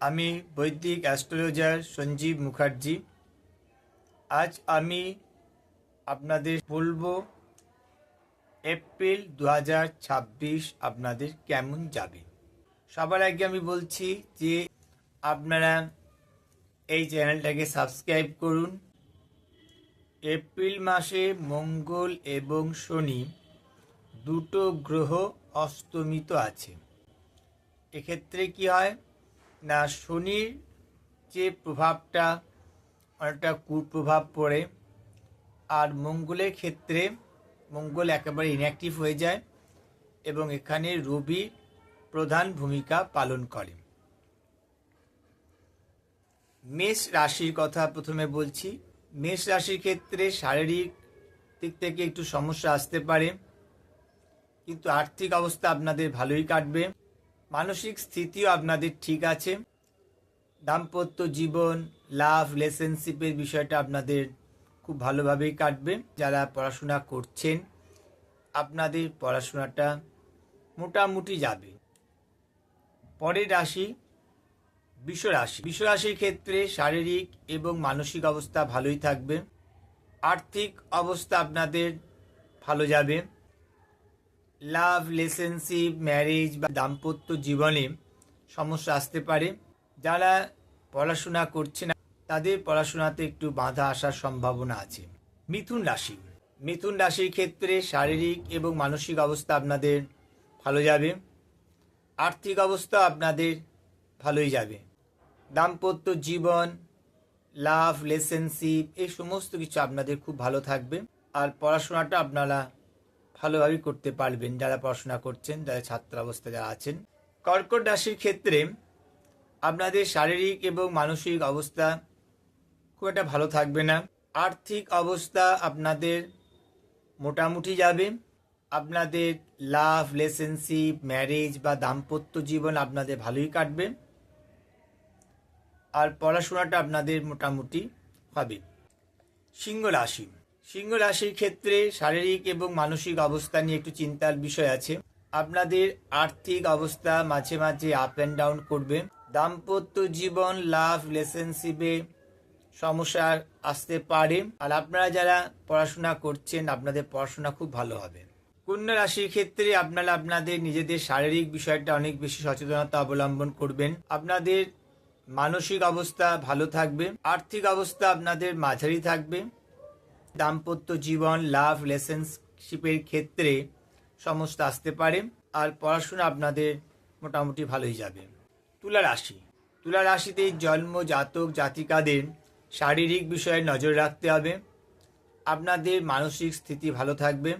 আমি বৈদিক অ্যাস্ট্রোলজার সঞ্জীব মুখার্জি। আজ আমি আপনাদের বলবো এপ্রিল 2026 আপনাদের কেমন যাবে। সবার আগে আমি বলছি যে আপনারা এই চ্যানেলটাকে সাবস্ক্রাইব করুন। এপ্রিল মাসে মঙ্গল এবং শনি দুটো গ্রহ অস্তমিত আছে। এক্ষেত্রে কি হয় না, শনির যে প্রভাবটা অনেকটা কুপ্রভাব পড়ে, আর মঙ্গলের ক্ষেত্রে মঙ্গল একেবারে ইনঅ্যাক্টিভ হয়ে যায় এবং এখানে রবি প্রধান ভূমিকা পালন করে। মেষ রাশির কথা প্রথমে বলছি। মেষ রাশির ক্ষেত্রে শারীরিক দিক থেকে একটু সমস্যা আসতে পারে, কিন্তু আর্থিক অবস্থা আপনাদের ভালোই কাটবে। মানসিক স্থিতিও আপনাদের ঠিক আছে। দাম্পত্য জীবন, লাভ, রিলেশনশিপের বিষয়টা আপনাদের খুব ভালোভাবেই কাটবে। যারা পড়াশোনা করছেন আপনাদের পড়াশোনাটা মোটামুটি যাবে। পরের রাশি বৃষ রাশি। বৃষ রাশির ক্ষেত্রে শারীরিক এবং মানসিক অবস্থা ভালোই থাকবে। আর্থিক অবস্থা আপনাদের ভালো যাবে। লাভ, রিলেশনশিপ, ম্যারেজ বা দাম্পত্য জীবনে সমস্যা আসতে পারে। যারা পড়াশোনা করছে না তাদের পড়াশোনাতে একটু বাধা আসার সম্ভাবনা আছে। মিথুন রাশি। মিথুন রাশির ক্ষেত্রে শারীরিক এবং মানসিক অবস্থা আপনাদের ভালো যাবে। আর্থিক অবস্থা আপনাদের ভালোই যাবে। দাম্পত্য জীবন, লাভ, রিলেশনশিপ এই সমস্ত কিছু আপনাদের খুব ভালো থাকবে। আর পড়াশোনাটা আপনারা ভালোভাবে করতে পারবেন যারা পড়াশোনা করছেন, যারা ছাত্র অবস্থায় যারা আছেন। কর্কট রাশির ক্ষেত্রে আপনাদের শারীরিক এবং মানসিক অবস্থা খুব একটা ভালো থাকবে না। আর্থিক অবস্থা আপনাদের মোটামুটি যাবে। আপনাদের লাভ, রিলেশনশিপ, ম্যারেজ বা দাম্পত্য জীবন আপনাদের ভালোই কাটবে। আর পড়াশোনাটা আপনাদের মোটামুটি হবে। সিংহ রাশি। সিংহ রাশির ক্ষেত্রে শারীরিক এবং মানসিক অবস্থা নিয়ে একটু চিন্তার বিষয় আছে। আপনাদের আর্থিক অবস্থা মাঝে মাঝে আপ অ্যান্ড ডাউন করবে। দাম্পত্য জীবন, লাভ, রিলেশনশিপে সমস্যা আসতে পারে। আর আপনারা যারা পড়াশোনা করছেন আপনাদের পড়াশোনা খুব ভালো হবে। কন্যা রাশির ক্ষেত্রে আপনারা আপনাদের নিজেদের শারীরিক বিষয়টা অনেক বেশি সচেতনতা অবলম্বন করবেন। আপনাদের মানসিক অবস্থা ভালো থাকবে। আর্থিক অবস্থা আপনাদের মাঝারি থাকবে। দাম্পত্য জীবন, লাভ, রিলেশনশিপের ক্ষেত্রে সমস্যা আসতে পারে। আর পড়াশোনা আপনাদের মোটামুটি ভালোই যাবে। তুলা রাশি। তুলা রাশিতে জন্ম জাতক জাতিকাদের শারীরিক বিষয়ে নজর রাখতে হবে। আপনাদের মানসিক স্থিতি ভালো থাকবে।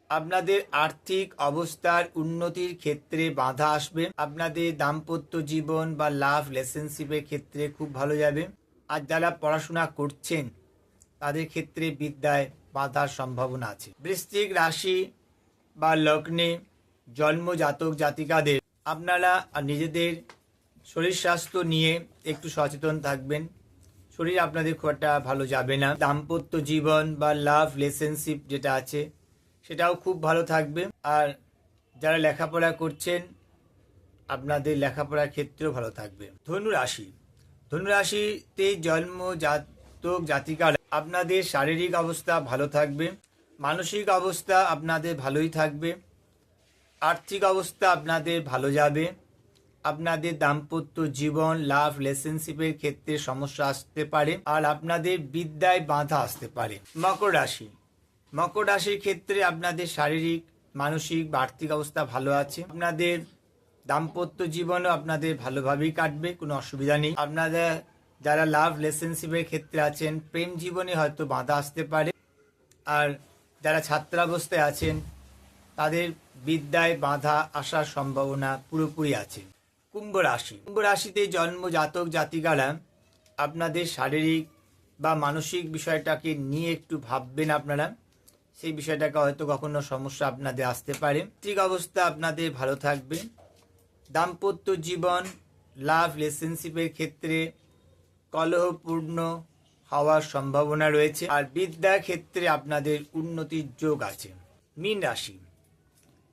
আপনাদের আর্থিক অবস্থার উন্নতির ক্ষেত্রে বাধা আসবে। আপনাদের দাম্পত্য জীবন বা লাভ, রিলেশনশিপের ক্ষেত্রে খুব ভালো যাবে। আর যারা পড়াশোনা করছেন তাদের ক্ষেত্রে বিদ্যায় বাধার সম্ভাবনা আছে। বৃশ্চিক রাশি বা লগ্নে জন্ম জাতক জাতিকাদের আপনারা নিজেদের শরীর স্বাস্থ্য নিয়ে একটু সচেতন থাকবেন। শরীর আপনাদের খুব একটা ভালো যাবে না। দাম্পত্য জীবন বা লাভ, রিলেশনশিপ যেটা আছে সেটাও খুব ভালো থাকবে। আর যারা লেখাপড়া করছেন আপনাদের লেখাপড়ার ক্ষেত্রেও ভালো থাকবে। ধনু রাশি। ধনু রাশিতে জন্ম জাতক জাতিকারা আপনাদের শারীরিক অবস্থা ভালো থাকবে। মানসিক অবস্থা আপনাদের ভালোই থাকবে। আর্থিক অবস্থা আপনাদের ভালো যাবে। আপনাদের দাম্পত্য জীবন, লাভ, রিলেশনশিপের ক্ষেত্রে সমস্যা আসতে পারে। আর আপনাদের বিদ্যায় বাধা আসতে পারে। মকর রাশি। মকর রাশির ক্ষেত্রে আপনাদের শারীরিক, মানসিক বা আর্থিক অবস্থা ভালো আছে। আপনাদের দাম্পত্য জীবনও আপনাদের ভালোভাবেই কাটবে, কোনো অসুবিধা নেই। আপনাদের যারা লাভ, রিলেশনশিপের ক্ষেত্রে আছেন প্রেম জীবনে হয়তো বাধা আসতে পারে। আর যারা ছাত্রাবস্থায় আছেন তাদের বিদ্যায় বাধা আসার সম্ভাবনা পুরোপুরি আছে। কুম্ভ রাশি। কুম্ভ রাশিতে জন্ম জাতক জাতিকারা আপনাদের শারীরিক বা মানসিক বিষয়টাকে নিয়ে একটু ভাববেন। আপনারা সেই বিষয়টাকে হয়তো কখনো সমস্যা আপনাদের আসতে পারে। আর্থিক অবস্থা আপনাদের ভালো থাকবে। দাম্পত্য জীবন, লাভ, রিলেশনশিপের ক্ষেত্রে কলহপূর্ণ হওয়ার সম্ভাবনা রয়েছে। আর বিদ্যার ক্ষেত্রে আপনাদের উন্নতির যোগ আছে। মীন রাশি।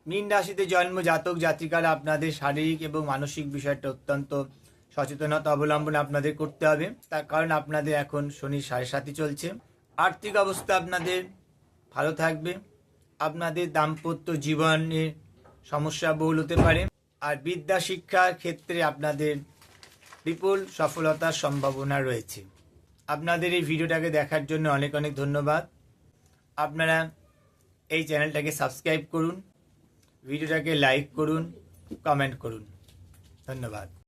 মীন রাশিতে জন্ম জাতক জাতিকারা আপনাদের শারীরিক এবং মানসিক বিষয়টা অত্যন্ত সচেতনতা অবলম্বন আপনাদের করতে হবে, তার কারণ আপনাদের এখন শনির 7.5 চলছে। আর্থিক অবস্থা আপনাদের ভালো থাকবে, আপনাদের দাম্পত্য জীবনে সমস্যা বহুল হতে পারে, আর বিদ্যা শিক্ষার ক্ষেত্রে আপনাদের বিপুল সফলতার সম্ভাবনা রয়েছে। আপনাদের এই ভিডিওটাকে দেখার জন্য অনেক অনেক ধন্যবাদ। আপনারা এই চ্যানেলটাকে সাবস্ক্রাইব করুন, ভিডিওটাকে লাইক করুন, কমেন্ট করুন। ধন্যবাদ।